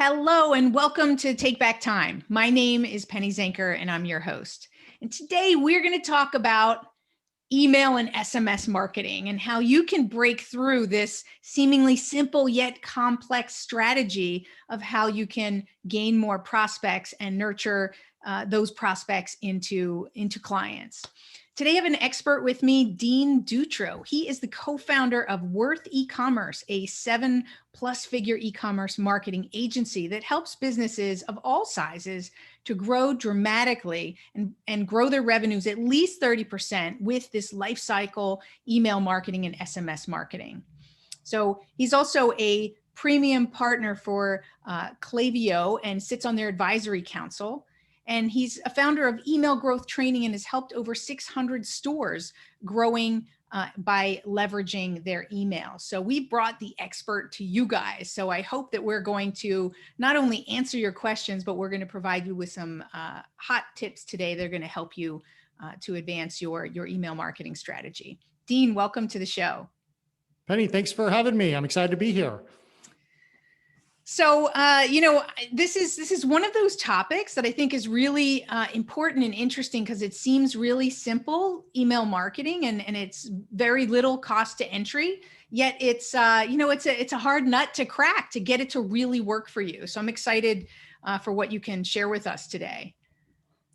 Hello and welcome to Take Back Time. My name is Penny Zenker and I'm your host. And today we're going to talk about email and SMS marketing and how you can break through this seemingly simple yet complex strategy of how you can gain more prospects and nurture those prospects into clients. Today I have an expert with me, Dean Dutro. He is the co-founder of Worth E-commerce, a 7+ figure e-commerce marketing agency that helps businesses of all sizes to grow dramatically and grow their revenues at least 30% with this life cycle email marketing and SMS marketing. So he's also a premium partner for Klaviyo and sits on their advisory council. And he's a founder of Email Growth Training and has helped over 600 stores growing by leveraging their email. So we brought the expert to you guys. So I hope that we're going to not only answer your questions, but we're going to provide you with some hot tips today that are going to help you to advance your email marketing strategy. Dean, welcome to the show. Penny, thanks for having me. I'm excited to be here. So, this is one of those topics that I think is really important and interesting because it seems really simple, email marketing, and it's very little cost to entry. Yet it's a hard nut to crack to get it to really work for you. So I'm excited for what you can share with us today.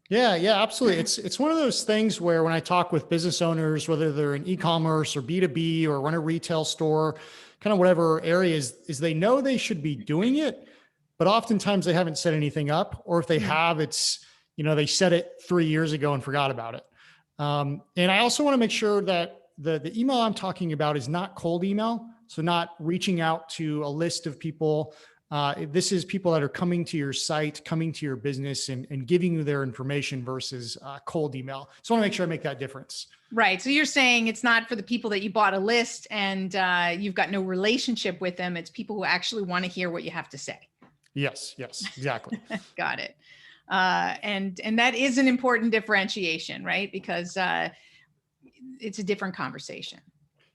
Yeah, absolutely. It's one of those things where when I talk with business owners, whether they're in e-commerce or B2B or run a retail store, kind of whatever areas, is they know they should be doing it, but oftentimes they haven't set anything up, or if they have, it's, they set it 3 years ago and forgot about it. And I also want to make sure that the email I'm talking about is not cold email. So not reaching out to a list of people. This is people that are coming to your site, coming to your business and giving you their information versus cold email. So I want to make sure I make that difference. Right. So you're saying it's not for the people that you bought a list and you've got no relationship with them. It's people who actually want to hear what you have to say. Yes, exactly. Got it. And that is an important differentiation, right? Because it's a different conversation.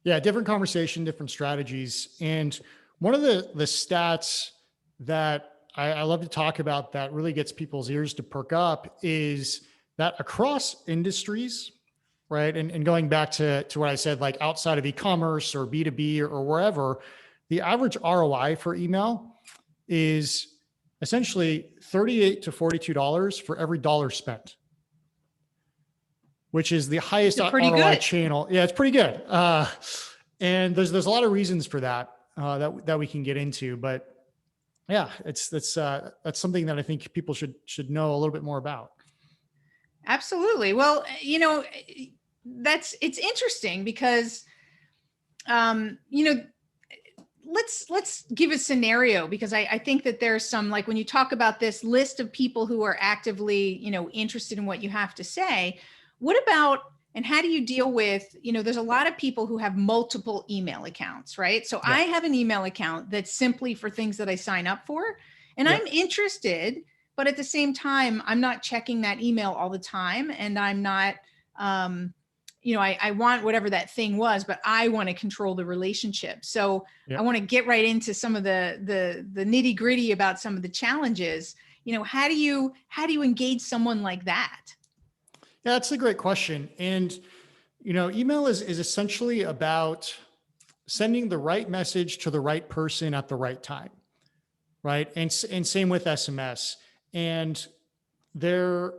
Yeah, different conversation, different strategies. And one of the stats that I love to talk about that really gets people's ears to perk up is that across industries, right? And going back to what I said, like outside of e-commerce or B2B or wherever, the average ROI for email is essentially $38 to $42 for every dollar spent, which is the highest ROI channel. Yeah, it's pretty good. And there's a lot of reasons for that that we can get into, but yeah, that's something that I think people should know a little bit more about. Absolutely. Well, it's interesting because, let's give a scenario because I think that there's some, like when you talk about this list of people who are actively, interested in what you have to say, what about, and how do you deal with, there's a lot of people who have multiple email accounts, right? So yeah. I have an email account that's simply for things that I sign up for and I'm interested, but at the same time, I'm not checking that email all the time. And I'm not, I want whatever that thing was, but I want to control the relationship. So I want to get right into some of the nitty gritty about some of the challenges. How do you engage someone like that? Yeah, that's a great question. And, email is essentially about sending the right message to the right person at the right time, right? And same with SMS. And there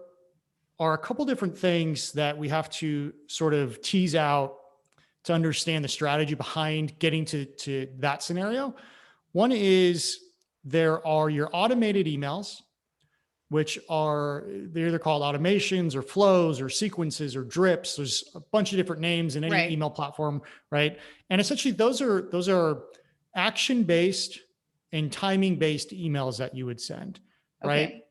are a couple different things that we have to sort of tease out to understand the strategy behind getting to that scenario. One is there are your automated emails, which they're either called automations or flows or sequences or drips. There's a bunch of different names in any email platform, right? And essentially those are action-based and timing-based emails that you would send, right? Okay.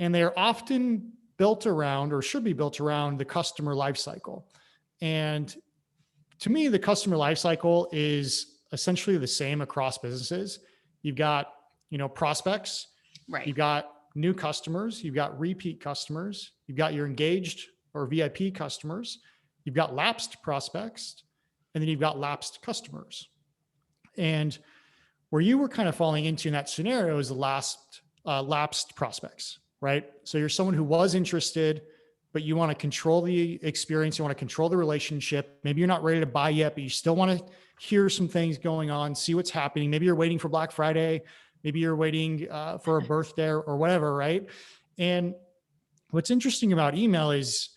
And they're often built around or should be built around the customer lifecycle. And to me, the customer lifecycle is essentially the same across businesses. You've got, prospects, right? You've got new customers, you've got repeat customers, you've got your engaged or VIP customers, you've got lapsed prospects, and then you've got lapsed customers. And where you were kind of falling into in that scenario is the last lapsed prospects, right? So you're someone who was interested, but you want to control the experience. You want to control the relationship. Maybe you're not ready to buy yet, but you still want to hear some things going on, see what's happening. Maybe you're waiting for Black Friday. Maybe you're waiting for a birthday or whatever, right? And what's interesting about email is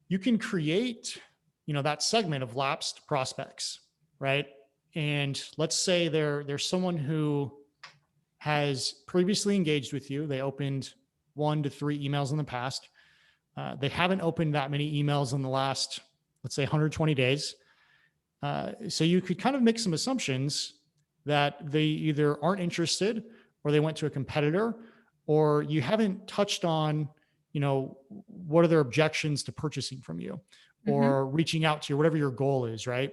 you can create, that segment of lapsed prospects, right? And let's say there's someone who has previously engaged with you. They opened 1 to 3 emails in the past. They haven't opened that many emails in the last, let's say, 120 days. So you could kind of make some assumptions that they either aren't interested, or they went to a competitor, or you haven't touched on, what are their objections to purchasing from you, or reaching out to you, whatever your goal is, right?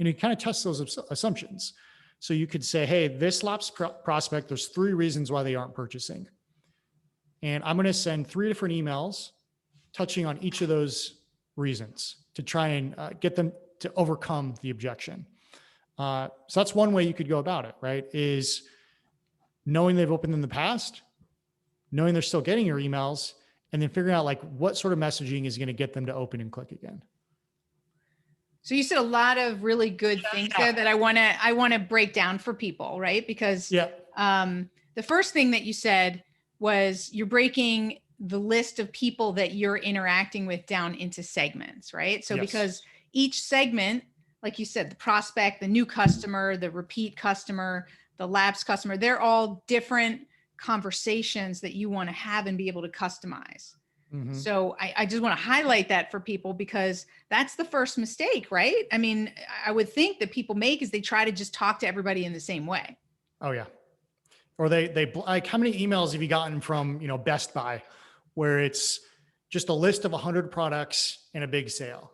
And you kind of test those assumptions. So you could say, hey, this lapsed prospect, there's 3 reasons why they aren't purchasing. And I'm going to send 3 different emails touching on each of those reasons to try and get them to overcome the objection. So that's one way you could go about it, right? Is knowing they've opened in the past, knowing they're still getting your emails, and then figuring out like what sort of messaging is going to get them to open and click again. So you said a lot of really good things there that I want to break down for people, right? Because the first thing that you said was you're breaking the list of people that you're interacting with down into segments, right? So because each segment, like you said, the prospect, the new customer, the repeat customer, the lapsed customer, they're all different conversations that you want to have and be able to customize. So I just want to highlight that for people, because that's the first mistake, right? I mean, I would think that people make is they try to just talk to everybody in the same way. Oh yeah. Or they like, how many emails have you gotten from, Best Buy, where it's just a list of 100 products and a big sale,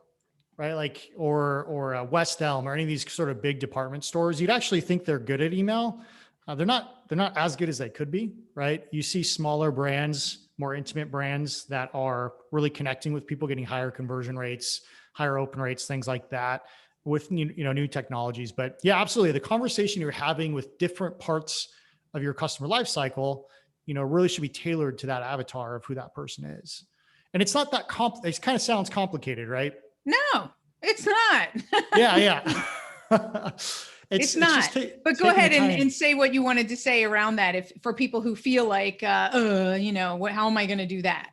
right? Like, or West Elm or any of these sort of big department stores. You'd actually think they're good at email. They're not as good as they could be, right? You see smaller brands, more intimate brands that are really connecting with people, getting higher conversion rates, higher open rates, things like that with, new technologies. But yeah, absolutely. The conversation you're having with different parts of your customer life cycle, really should be tailored to that avatar of who that person is. And it's not that it kind of sounds complicated, right? No, it's not. Yeah. It's not. But go ahead and say what you wanted to say around that, if for people who feel like, how am I going to do that?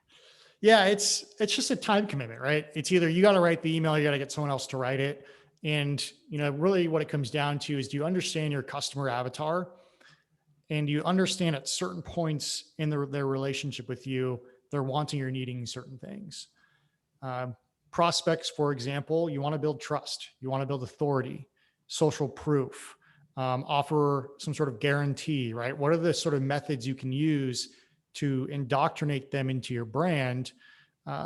Yeah, it's just a time commitment, right? It's either you got to write the email, you got to get someone else to write it. And, really what it comes down to is, do you understand your customer avatar? And you understand at certain points in their relationship with you, they're wanting or needing certain things. Prospects, for example, you want to build trust. You want to build authority, social proof, offer some sort of guarantee, right? What are the sort of methods you can use to indoctrinate them into your brand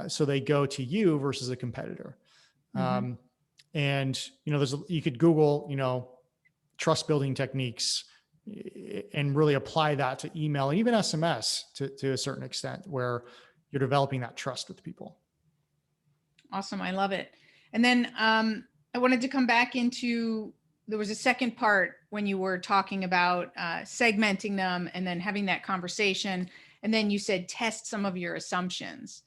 so they go to you versus a competitor? And, you could Google, trust building techniques and really apply that to email and even SMS to a certain extent, where you're developing that trust with people. Awesome. I love it. And then I wanted to come back into, there was a second part when you were talking about segmenting them and then having that conversation. And then you said, test some of your assumptions.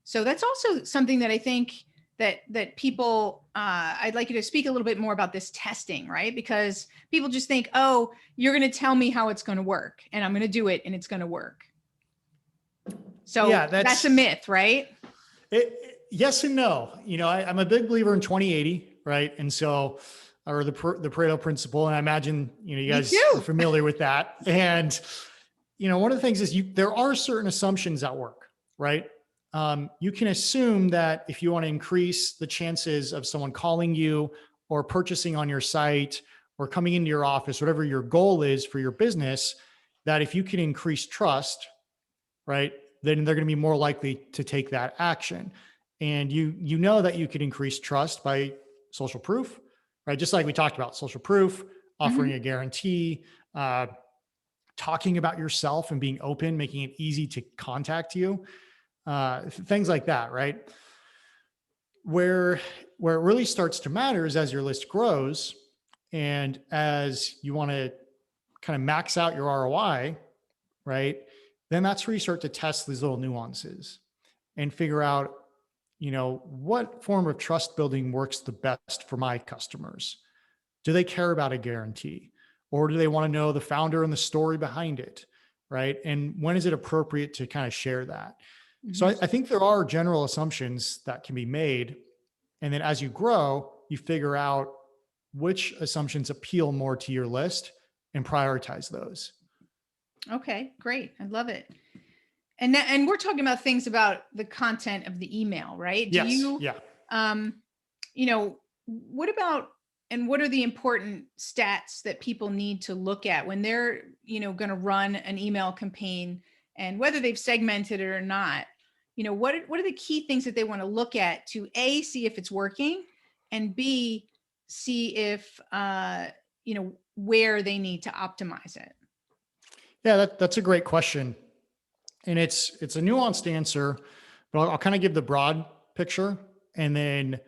So that's also something that I think that people, I'd like you to speak a little bit more about this testing, right? Because people just think, oh, you're going to tell me how it's going to work and I'm going to do it and it's going to work. So yeah, that's a myth, right? Yes and no. I'm a big believer in 2080, right? And so, or the Pareto principle. And I imagine, you guys are familiar with that. And, one of the things is there are certain assumptions that work, right? You can assume that if you want to increase the chances of someone calling you or purchasing on your site or coming into your office, whatever your goal is for your business, that if you can increase trust, right, then they're going to be more likely to take that action. And you know that you could increase trust by social proof, right? Just like we talked about, social proof, offering a guarantee, talking about yourself and being open, making it easy to contact you. Things like that, right? Where it really starts to matter is as your list grows and as you want to kind of max out your ROI, right? Then that's where you start to test these little nuances and figure out, what form of trust building works the best for my customers. Do they care about a guarantee, or do they want to know the founder and the story behind it? Right. And when is it appropriate to kind of share that? So Mhm. I think there are general assumptions that can be made. And then as you grow, you figure out which assumptions appeal more to your list and prioritize those. Okay, great. I love it. And we're talking about things about the content of the email, right? Do Yes. you, Yeah. um, what about, and what are the important stats that people need to look at when they're, going to run an email campaign, and whether they've segmented it or not? What are the key things that they want to look at to A, see if it's working, and B, see if, where they need to optimize it? Yeah. That's a great question. And it's a nuanced answer, but I'll kind of give the broad picture and then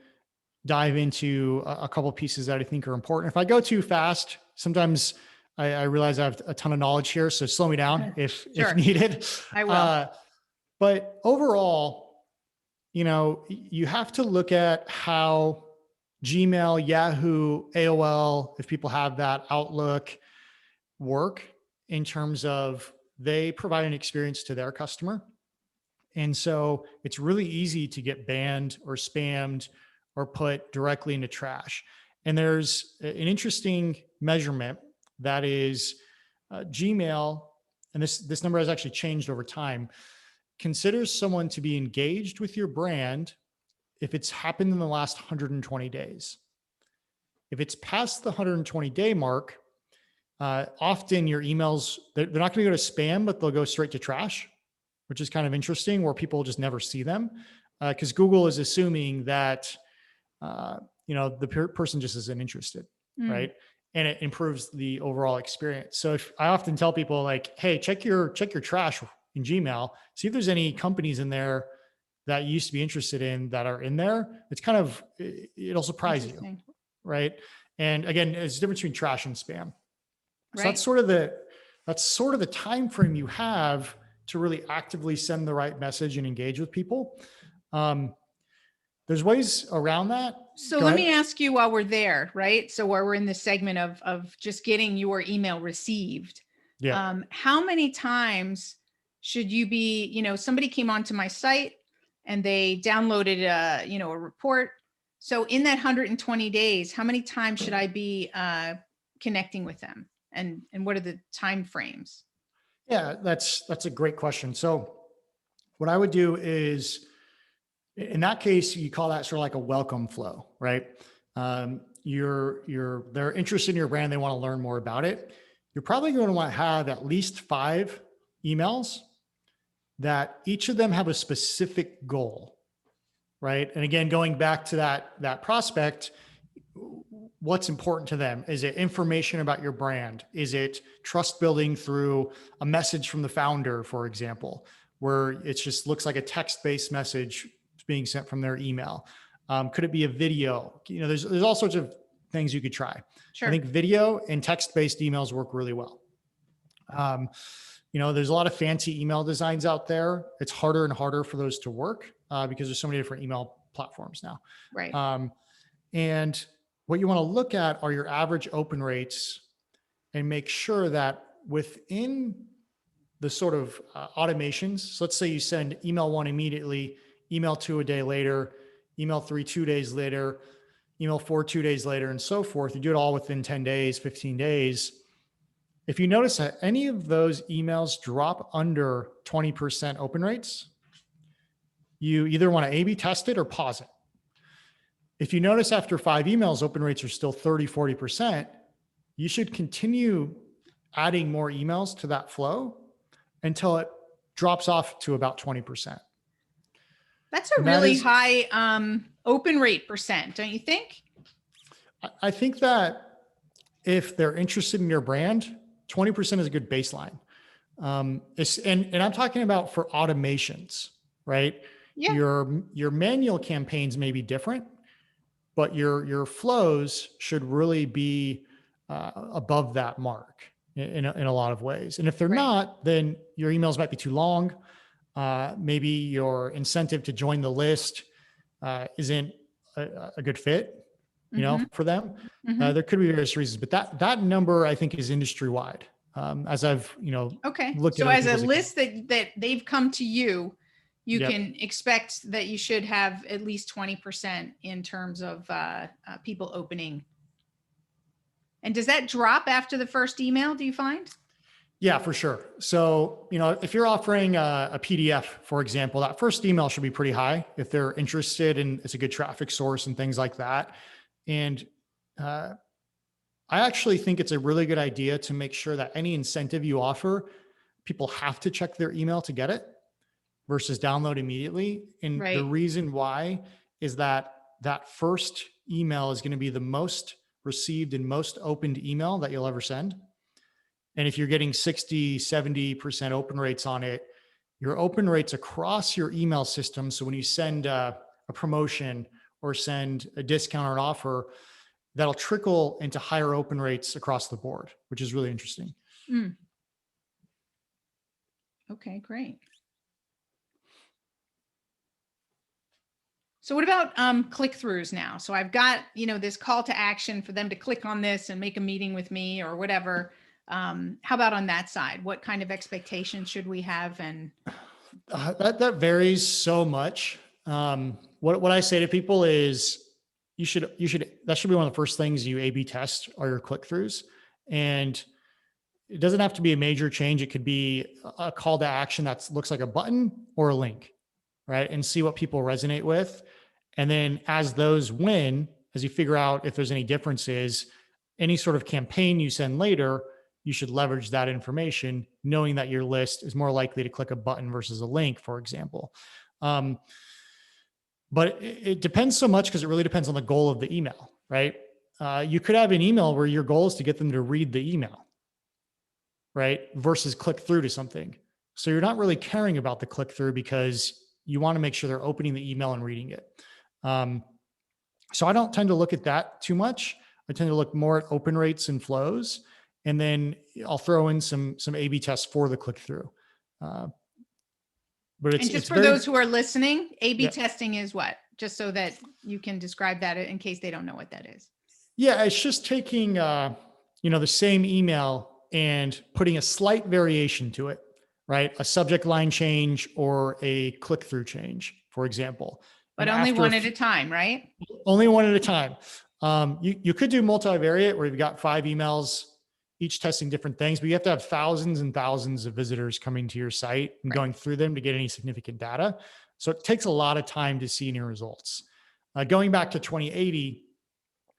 dive into a couple pieces that I think are important. If I go too fast, sometimes I realize I have a ton of knowledge here, so slow me down if Sure, needed. I will. Uh, but overall, you have to look at how Gmail, Yahoo, AOL, if people have that, Outlook, work in terms of they provide an experience to their customer. And so it's really easy to get banned or spammed or put directly into trash. And there's an interesting measurement that is Gmail, and this number has actually changed over time, considers someone to be engaged with your brand if it's happened in the last 120 days. If it's past the 120-day mark, often your emails, they're not going to go to spam, but they'll go straight to trash, which is kind of interesting, where people just never see them because Google is assuming that the person just isn't interested, Mm, right? And it improves the overall experience. So if I often tell people like, hey, check your trash in Gmail, see if there's any companies in there that you used to be interested in that are in there. It's kind of, it'll surprise you, interesting. right? And again, there's a difference between trash and spam. So Right. that's sort of the time frame you have to really actively send the right message and engage with people. Um, there's ways around that. So Go let ahead. me ask you while we're there, right? So while we're in this segment of just getting your email received, Yeah. how many times should you be, somebody came onto my site and they downloaded a report. So in that 120 days, how many times should I be connecting with them? And what are the time frames? Yeah, that's a great question. So what I would do is, in that case, you call that sort of like a welcome flow, right? They're interested in your brand. They want to learn more about it. You're probably going to want to have at least 5 emails that each of them have a specific goal, right? And again, going back to that prospect, what's important to them? Is it information about your brand? Is it trust building through a message from the founder, for example, where it just looks like a text-based message being sent from their email? Could it be a video? There's all sorts of things you could try. Sure. I think video and text-based emails work really well. There's a lot of fancy email designs out there. It's harder and harder for those to work because there's so many different email platforms now. Right. And what you want to look at are your average open rates and make sure that within the sort of automations, so let's say you send email 1 immediately, email 2 a day later, email 3 2 days later, email 4 2 days later, and so forth. You do it all within 10 days, 15 days. If you notice that any of those emails drop under 20% open rates, you either want to A/B test it or pause it. If you notice after 5 emails, open rates are still 30, 40%, you should continue adding more emails to that flow until it drops off to about 20%. That's a And that really is, high open rate percent, don't you think? I think that if they're interested in your brand, 20% is a good baseline. And I'm talking about for automations, right? Yeah. Your manual campaigns may be different, but your flows should really be above that mark. in a lot of ways. And if they're Right. not, then your emails might be too long. Maybe your incentive to join the list isn't a good fit, Mm-hmm. for them. Mm-hmm. There could be various reasons, but that number I think is industry wide. As I've, Okay. looked at So other as a people's accounts. list that they've come to you, you Yep. can expect that you should have at least 20% in terms of people opening. And does that drop after the first email, do you find? Yeah, for sure. So, if you're offering a PDF, for example, that first email should be pretty high if they're interested and it's a good traffic source and things like that. And uh, I actually think it's a really good idea to make sure that any incentive you offer, people have to check their email to get it versus download immediately. And the Right. reason why is that first email is going to be the most received and most opened email that you'll ever send. And if you're getting 60, 70% open rates on it, your open rates across your email system. So when you send a promotion or send a discount or an offer, that'll trickle into higher open rates across the board, which is really interesting. Mm. Okay, great. So what about click-throughs now? So I've got, this call to action for them to click on this and make a meeting with me or whatever. How about on that side? What kind of expectations should we have? And That varies so much. What I say to people is that should be one of the first things you A/B test are your click-throughs. And it doesn't have to be a major change. It could be a call to action that looks like a button or a link, right? And see what people resonate with. And then as those win, as you figure out if there's any differences, any sort of campaign you send later, you should leverage that information, knowing that your list is more likely to click a button versus a link, for example. But it depends so much because it really depends on the goal of the email, right? You could have an email where your goal is to get them to read the email, right? Versus click through to something. So you're not really caring about the click through because you want to make sure they're opening the email and reading it. So I don't tend to look at that too much. I tend to look more at open rates and flows, and then I'll throw in some A/B tests for the click through. But and just it's for very, those who are listening, A/B yeah. testing is what? Just so that you can describe that in case they don't know what that is. Yeah, it's just taking the same email and putting a slight variation to it, right? A subject line change or a click-through change, for example. But And only after one at a time, right? only one at a time. You could do multivariate where you've got 5 emails, each testing different things, but you have to have thousands and thousands of visitors coming to your site and Right. going through them to get any significant data. So it takes a lot of time to see any results. Going back to 2080,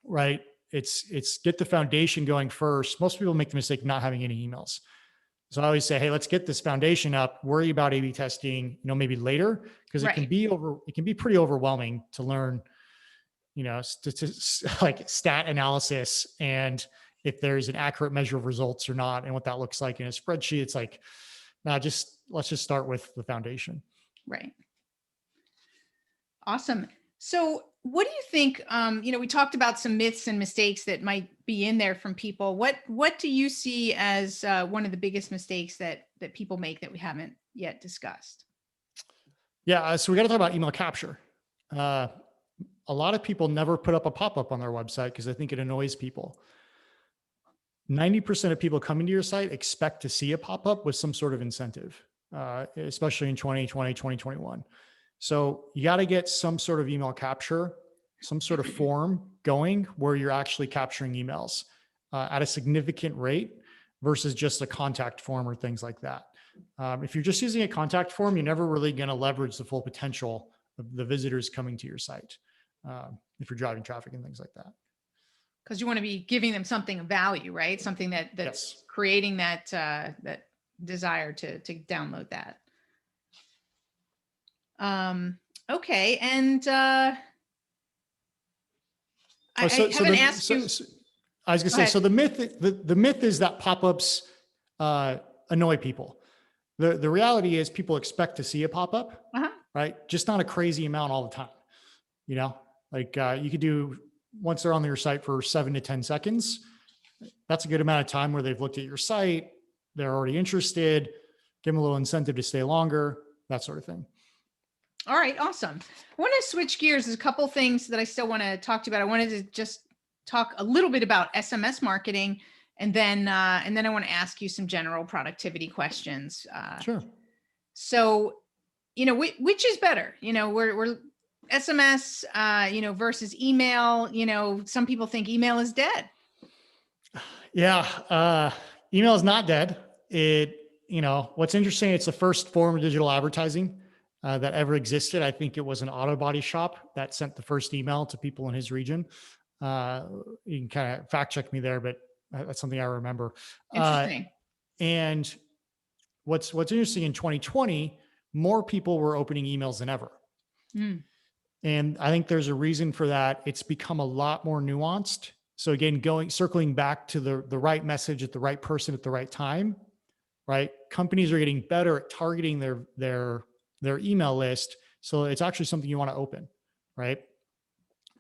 right? It's get the foundation going first. Most people make the mistake of not having any emails. So I always say, hey, let's get this foundation up. Worry about A/B testing, maybe later, because Right. it can be pretty overwhelming to learn, like stat analysis and if there's an accurate measure of results or not, and what that looks like in a spreadsheet. It's like, let's just start with the foundation. Right. Awesome. So what do you think, we talked about some myths and mistakes that might be in there from people. What do you see as one of the biggest mistakes that people make that we haven't yet discussed? Yeah. So we got to talk about email capture. A lot of people never put up a pop-up on their website because I think it annoys people. 90% of people coming to your site expect to see a pop-up with some sort of incentive, especially in 2020, 2021. So you got to get some sort of email capture, some sort of form going where you're actually capturing emails at a significant rate versus just a contact form or things like that. If you're just using a contact form, you're never really going to leverage the full potential of the visitors coming to your site if you're driving traffic and things like that. Because you want to be giving them something of value, right? Something that's Yes. creating that that desire to download that. Okay, and I haven't asked you. I was going to say, so the myth is that pop-ups annoy people. The reality is people expect to see a pop-up, right? Just not a crazy amount all the time. You could do once they're on your site for 7 to 10 seconds, that's a good amount of time where they've looked at your site, they're already interested, give them a little incentive to stay longer, that sort of thing. All right, awesome. I want to switch gears. There's a couple things that I still want to talk to you about. I wanted to just talk a little bit about SMS marketing, and then I want to ask you some general productivity questions. Sure. So, which is better? We're SMS, versus email. Some people think email is dead. Yeah. Email is not dead. What's interesting, it's the first form of digital advertising that ever existed. I think it was an auto body shop that sent the first email to people in his region. You can kind of fact check me there, but that's something I remember. Interesting. And what's interesting, in 2020, more people were opening emails than ever. Mm. And I think there's a reason for that. It's become a lot more nuanced. So again, circling back to the right message at the right person at the right time, right? Companies are getting better at targeting their email list. So it's actually something you want to open, right?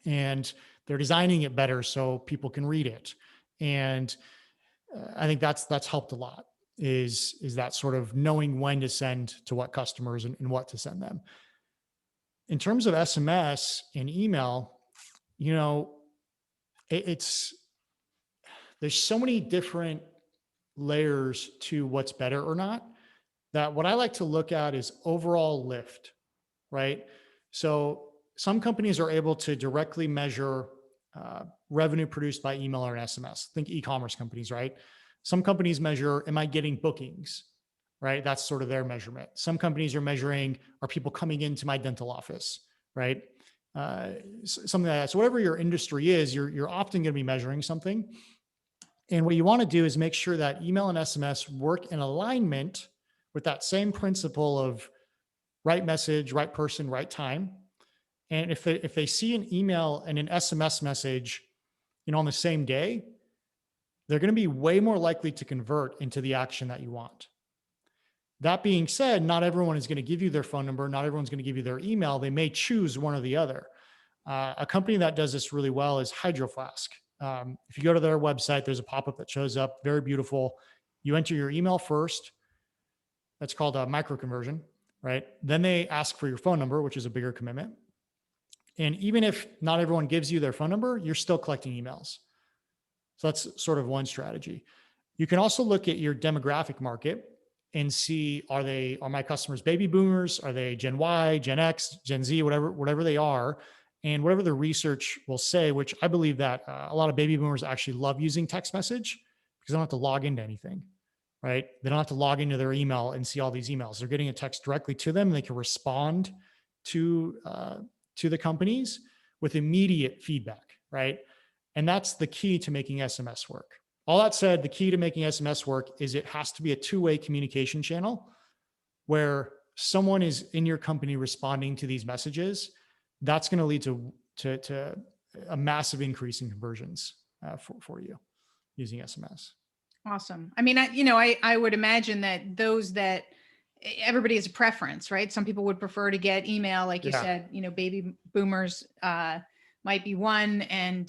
And they're designing it better so people can read it. And I think that's helped a lot, is that sort of knowing when to send to what customers and what to send them. In terms of SMS and email, there's so many different layers to what's better or not, that what I like to look at is overall lift, right? So some companies are able to directly measure revenue produced by email or an SMS. Think e-commerce companies, right? Some companies measure, am I getting bookings, right? That's sort of their measurement. Some companies are measuring, are people coming into my dental office, right? Something like that. So whatever your industry is, you're often going to be measuring something. And what you want to do is make sure that email and SMS work in alignment with that same principle of right message, right person, right time. And if they see an email and an SMS message, on the same day, they're going to be way more likely to convert into the action that you want. That being said, not everyone is going to give you their phone number. Not everyone's going to give you their email. They may choose one or the other. A company that does this really well is Hydro Flask. If you go to their website, there's a pop-up that shows up, very beautiful. You enter your email first. That's called a micro conversion, right? Then they ask for your phone number, which is a bigger commitment. And even if not everyone gives you their phone number, you're still collecting emails. So that's sort of one strategy. You can also look at your demographic market and see, are my customers baby boomers? Are they Gen Y, Gen X, Gen Z, whatever they are? And whatever the research will say, which I believe that a lot of baby boomers actually love using text message because they don't have to log into anything, right? They don't have to log into their email and see all these emails. They're getting a text directly to them. And they can respond to the companies with immediate feedback, right? And that's the key to making SMS work. All that said, the key to making SMS work is it has to be a two-way communication channel where someone is in your company responding to these messages. That's going to lead to a massive increase in conversions for you using SMS. Awesome. I mean, I would imagine that everybody has a preference, right? Some people would prefer to get email, like you said, baby boomers might be one, and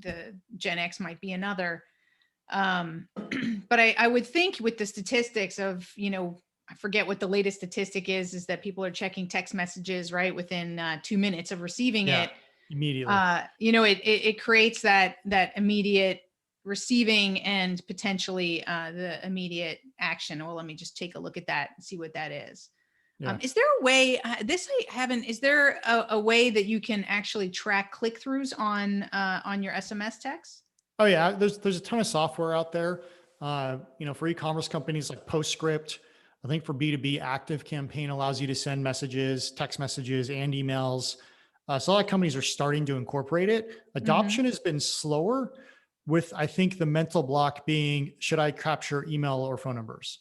the Gen X might be another. But I would think with the statistics of, I forget what the latest statistic is that people are checking text messages right within 2 minutes of receiving it immediately. It creates that immediate receiving and potentially the immediate action. Well, let me just take a look at that and see what that is. Yeah. Is there a way, is there a way that you can actually track click-throughs on your SMS text? Oh yeah, there's a ton of software out there. For e-commerce companies like Postscript. I think for B2B, Active Campaign allows you to send messages, text messages, and emails. So a lot of companies are starting to incorporate it. Adoption has been slower, with I think the mental block being, should I capture email or phone numbers,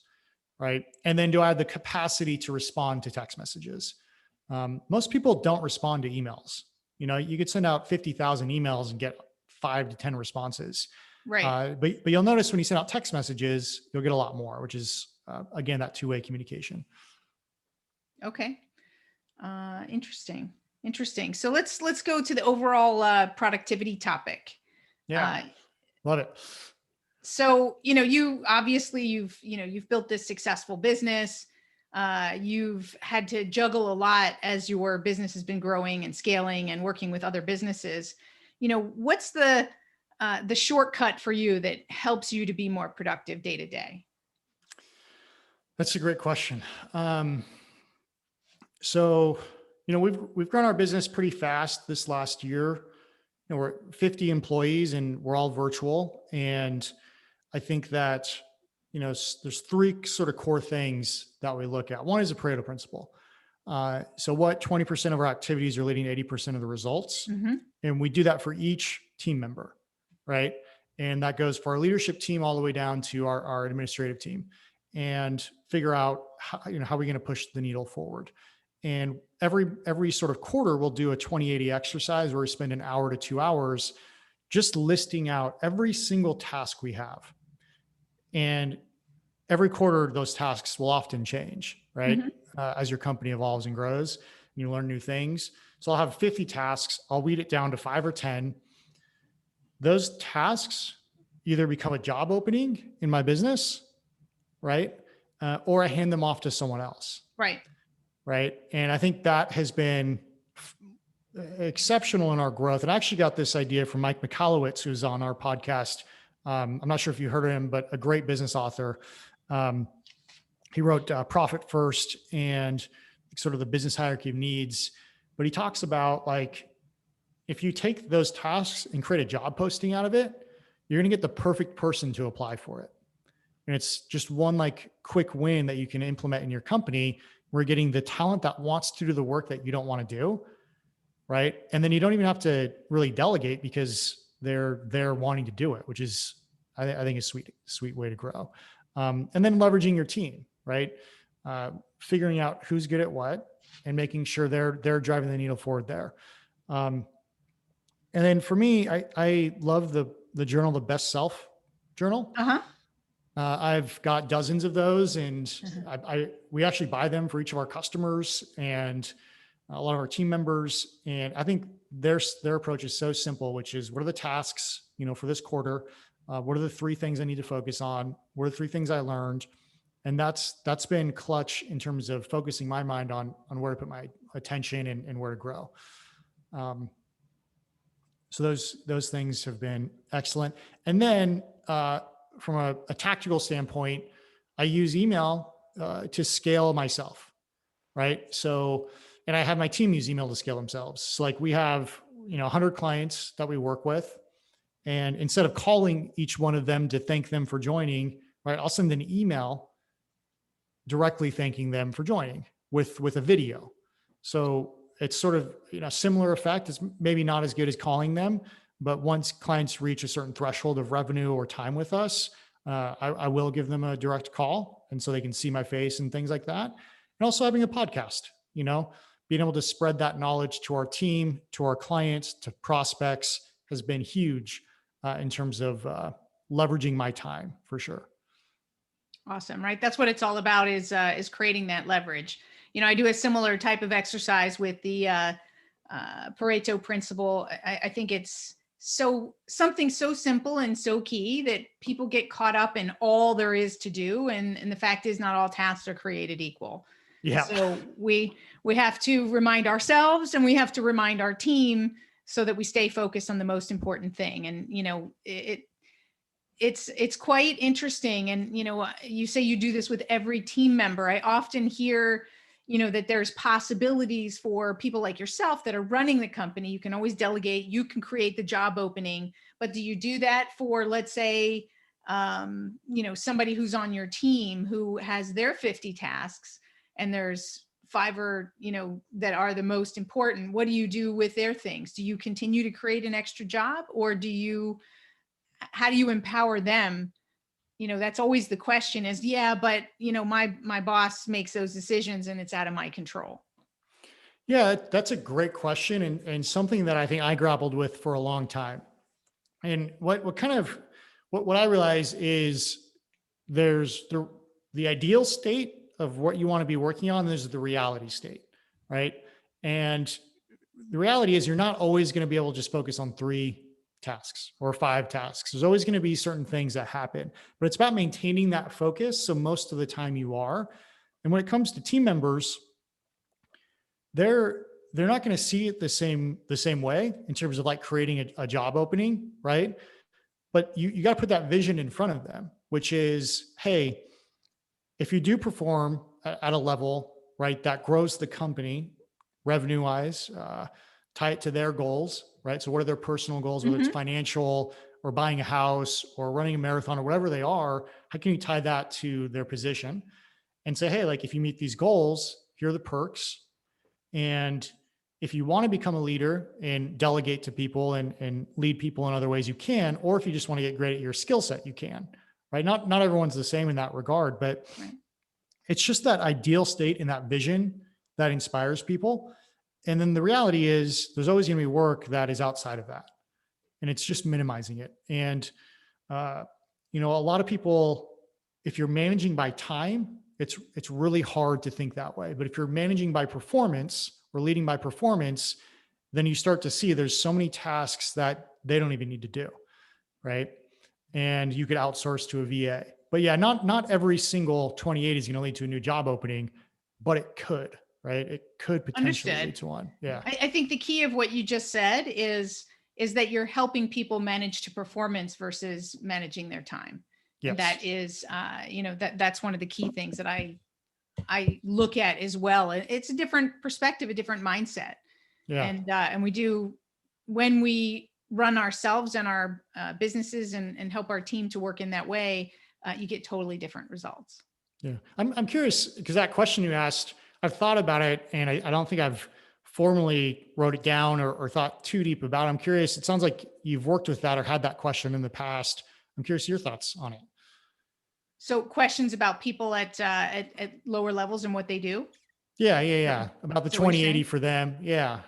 right? And then do I have the capacity to respond to text messages? Most people don't respond to emails. You could send out 50,000 emails and get 5 to 10 responses. Right. But you'll notice when you send out text messages, you'll get a lot more, which is again, that two-way communication. Okay. Interesting. So let's go to the overall productivity topic. Yeah. Love it. So, you obviously you've built this successful business. You've had to juggle a lot as your business has been growing and scaling and working with other businesses. What's the shortcut for you that helps you to be more productive day to day? That's a great question. So, we've grown our business pretty fast this last year. We're 50 employees and we're all virtual. And I think that, there's three sort of core things that we look at. One is a Pareto principle. So what 20% of our activities are leading to 80% of the results. Mm-hmm. And we do that for each team member, right? And that goes for our leadership team all the way down to our administrative team, and figure out how we're going to push the needle forward. And every sort of quarter, we'll do a 20/80 exercise where we spend an hour to 2 hours just listing out every single task we have. And every quarter, those tasks will often change, right? Mm-hmm. As your company evolves and grows, and you learn new things. So I'll have 50 tasks. I'll weed it down to 5 or 10. Those tasks either become a job opening in my business, right? Or I hand them off to someone else. Right. Right. And I think that has been exceptional in our growth. And I actually got this idea from Mike Michalowicz, who's on our podcast. I'm not sure if you heard of him, but a great business author. He wrote Profit First and sort of the business hierarchy of needs. But he talks about, like, if you take those tasks and create a job posting out of it, you're going to get the perfect person to apply for it. And it's just one like quick win that you can implement in your company. We're getting the talent that wants to do the work that you don't want to do, right? And then you don't even have to really delegate because they're wanting to do it, which is, I think, a sweet way to grow. And then leveraging your team, right? Figuring out who's good at what and making sure they're driving the needle forward there. And then for me, I love the journal, the Best Self journal. Uh-huh. I've got dozens of those, and Mm-hmm. we actually buy them for each of our customers and a lot of our team members. And I think their approach is so simple, which is, what are the tasks, for this quarter? What are the 3 things I need to focus on? What are the 3 things I learned? And that's been clutch in terms of focusing my mind on where to put my attention and where to grow. So those things have been excellent. And then from a tactical standpoint, I use email to scale myself, right? So, and I have my team use email to scale themselves. So like we have, 100 clients that we work with, and instead of calling each one of them to thank them for joining, right, I'll send an email directly thanking them for joining with a video. So it's sort of, similar effect. It's maybe not as good as calling them, but once clients reach a certain threshold of revenue or time with us, I will give them a direct call, and so they can see my face and things like that. And also having a podcast, being able to spread that knowledge to our team, to our clients, to prospects has been huge in terms of leveraging my time, for sure. Awesome, right? That's what it's all about, is creating that leverage. I do a similar type of exercise with the Pareto principle. I think it's something so simple and so key that people get caught up in all there is to do. And the fact is, not all tasks are created equal. Yeah. So we have to remind ourselves, and we have to remind our team, so that we stay focused on the most important thing. And, it's quite interesting. And, you say you do this with every team member. I often hear, that there's possibilities for people like yourself that are running the company. You can always delegate, you can create the job opening, but do you do that for, let's say, somebody who's on your team who has their 50 tasks, and there's 5 or, that are the most important? What do you do with their things? Do you continue to create an extra job, or how do you empower them? That's always the question, is, yeah, but my boss makes those decisions and it's out of my control. Yeah, that's a great question, and something that I think I grappled with for a long time. And what I realize is there's the ideal state of what you want to be working on. There's the reality state, right? And the reality is, you're not always going to be able to just focus on 3 tasks or 5 tasks. There's always going to be certain things that happen, but it's about maintaining that focus. So most of the time you are. And when it comes to team members, they're not going to see it the same way in terms of like creating a job opening, right? But you got to put that vision in front of them, which is, hey, if you do perform at a level, right, that grows the company revenue wise, tie it to their goals, right? So what are their personal goals, whether it's Mhm. financial or buying a house or running a marathon or whatever they are, how can you tie that to their position and say, hey, like if you meet these goals, here are the perks. And if you want to become a leader and delegate to people and lead people in other ways, you can, or if you just want to get great at your skill set, you can, right? Not everyone's the same in that regard, but Right. it's just that ideal state and that vision that inspires people. And then the reality is there's always going to be work that is outside of that. And it's just minimizing it. And, uh, a lot of people, if you're managing by time, it's really hard to think that way. But if you're managing by performance or leading by performance, then you start to see there's so many tasks that they don't even need to do, right? And you could outsource to a VA. But yeah, not every single 28 is going to lead to a new job opening, but it could, right? It could potentially Understood. lead to one. Yeah. I think the key of what you just said is that you're helping people manage to performance versus managing their time. And Yes. that is, that's one of the key things that I look at as well. It's a different perspective, a different mindset. Yeah. And we do, when we run ourselves and our businesses and help our team to work in that way, you get totally different results. Yeah. I'm curious because that question you asked, I've thought about it and I don't think I've formally wrote it down or thought too deep about it. I'm curious. It sounds like you've worked with that or had that question in the past. I'm curious your thoughts on it. So questions about people at lower levels and what they do. Yeah. About the So what you're 2080 saying? for them. Yeah.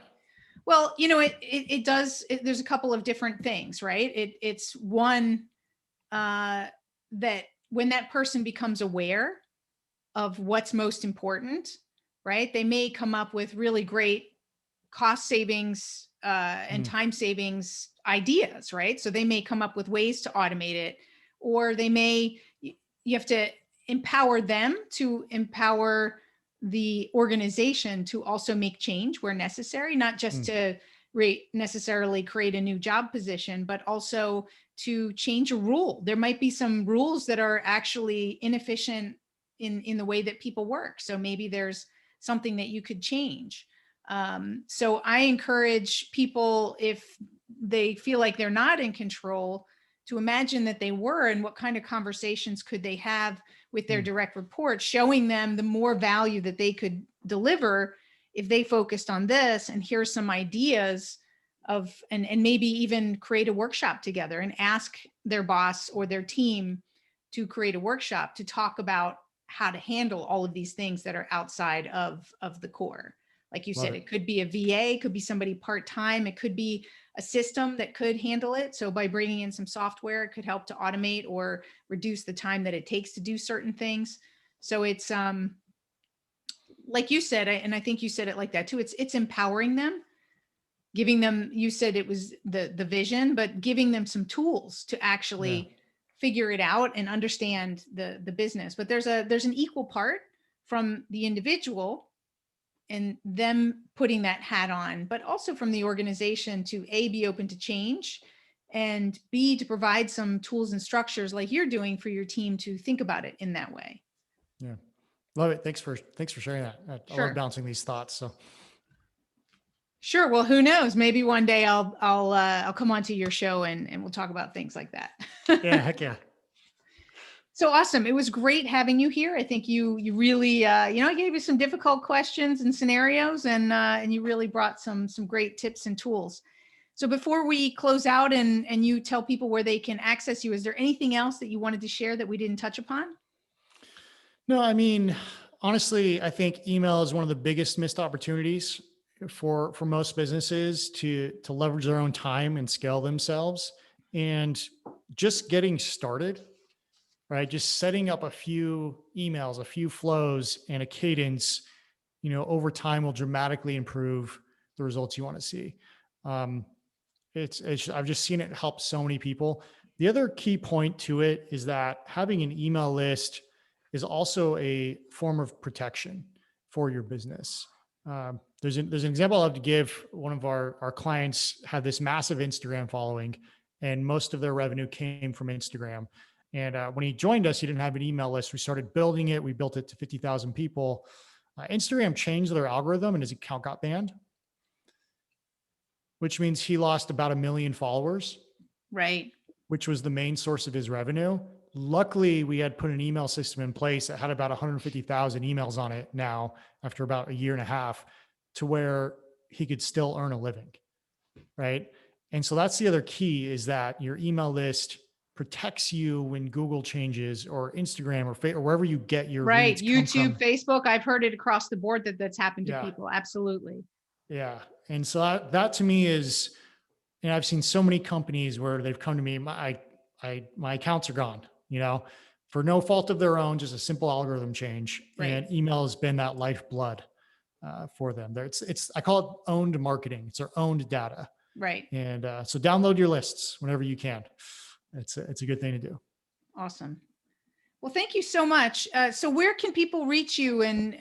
Well, it does. There's a couple of different things, right? It's one that when that person becomes aware of what's most important, right? They may come up with really great cost savings and Mm, time savings ideas, right? So they may come up with ways to automate it, or they may, you have to empower them to empower the organization to also make change where necessary, not just mm, to necessarily create a new job position, but also to change a rule. There might be some rules that are actually inefficient in the way that people work. So maybe there's something that you could change. So I encourage people, if they feel like they're not in control, to imagine that they were, and what kind of conversations could they have with their mm. direct reports, showing them the more value that they could deliver if they focused on this. And here's some ideas of, and maybe even create a workshop together and ask their boss or their team to create a workshop to talk about how to handle all of these things that are outside of the core. Like you Love said, it. it could be a VA, it could be somebody part-time, it could be a system that could handle it. So by bringing in some software, it could help to automate or reduce the time that it takes to do certain things. So it's like you said, and I think you said it like that too. It's empowering them, giving them, you said it was the vision, but giving them some tools to Yeah. actually figure it out and understand the business. But there's an equal part from the individual and them putting that hat on, but also from the organization to A, be open to change, and B, to provide some tools and structures like you're doing for your team to think about it in that way. Yeah. Love it. Thanks for sharing that. I love Sure. bouncing these thoughts. So Sure. Well, who knows? Maybe one day I'll come onto your show and we'll talk about things like yeah, that. heck yeah. So awesome. It was great having you here. I think you really I gave you some difficult questions and scenarios, and you really brought some great tips and tools. So before we close out and you tell people where they can access you, is there anything else that you wanted to share that we didn't touch upon? No, I mean, honestly, I think email is one of the biggest missed opportunities for most businesses to leverage their own time and scale themselves. And just getting started, right? Just setting up a few emails, a few flows, and a cadence, over time will dramatically improve the results you want to see. Um, I've just seen it help so many people. The other key point to it is that having an email list is also a form of protection for your business. There's an example I love to give. One of our clients had this massive Instagram following, and most of their revenue came from Instagram. And when he joined us, he didn't have an email list. We started building it. We built it to 50,000 people. Instagram changed their algorithm and his account got banned, which means he lost about 1 million followers, Right. which was the main source of his revenue. Luckily, we had put an email system in place that had about 150,000 emails on it now after about a year and a half, to where he could still earn a living, right? And so that's the other key, is that your email list protects you when Google changes, or Instagram, or wherever you get your Right. leads come YouTube, from. Facebook. I've heard it across the board that that's happened to Yeah. people. Absolutely. Yeah. And so that to me is, and I've seen so many companies where they've come to me, my accounts are gone, for no fault of their own, just a simple algorithm change. Right. And email has been that lifeblood for them. I call it owned marketing. It's their owned data. Right. And so download your lists whenever you can. It's a good thing to do. Awesome. Well, thank you so much. So where can people reach you and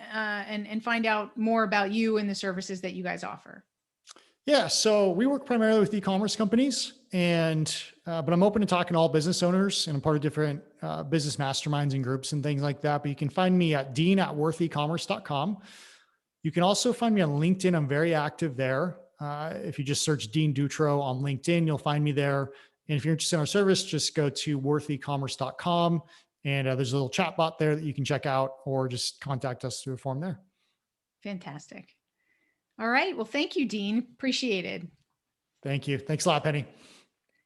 find out more about you and the services that you guys offer? Yeah, so we work primarily with e-commerce companies, but I'm open to talking to all business owners, and I'm part of different business masterminds and groups and things like that. But you can find me at dean@worthecommerce.com. You can also find me on LinkedIn. I'm very active there. If you just search Dean Dutro on LinkedIn, you'll find me there. And if you're interested in our service, just go to worthecommerce.com, and there's a little chat bot there that you can check out, or just contact us through a form there. Fantastic. All right. Well, thank you, Dean. Appreciate it. Thank you. Thanks a lot, Penny.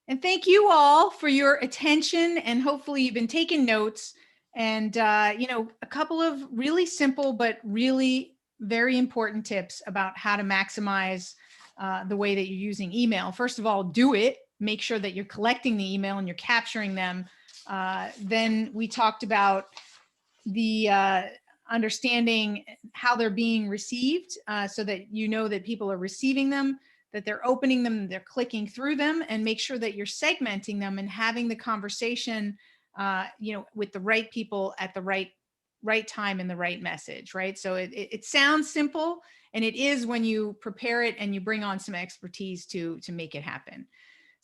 And thank you all for your attention. And hopefully you've been taking notes, and, a couple of really simple, but really very important tips about how to maximize the way that you're using email. First of all, do it. Make sure that you're collecting the email and you're capturing them. Then we talked about the understanding how they're being received, so that that people are receiving them, that they're opening them, they're clicking through them, and make sure that you're segmenting them and having the conversation, with the right people at the right time and the right message, right? So it sounds simple, and it is when you prepare it and you bring on some expertise to make it happen.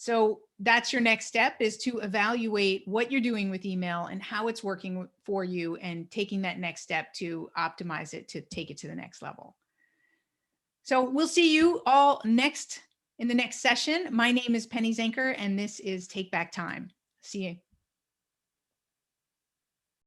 So that's your next step, is to evaluate what you're doing with email and how it's working for you, and taking that next step to optimize it, to take it to the next level. So we'll see you all in the next session. My name is Penny Zenker, and this is Take Back Time. See you.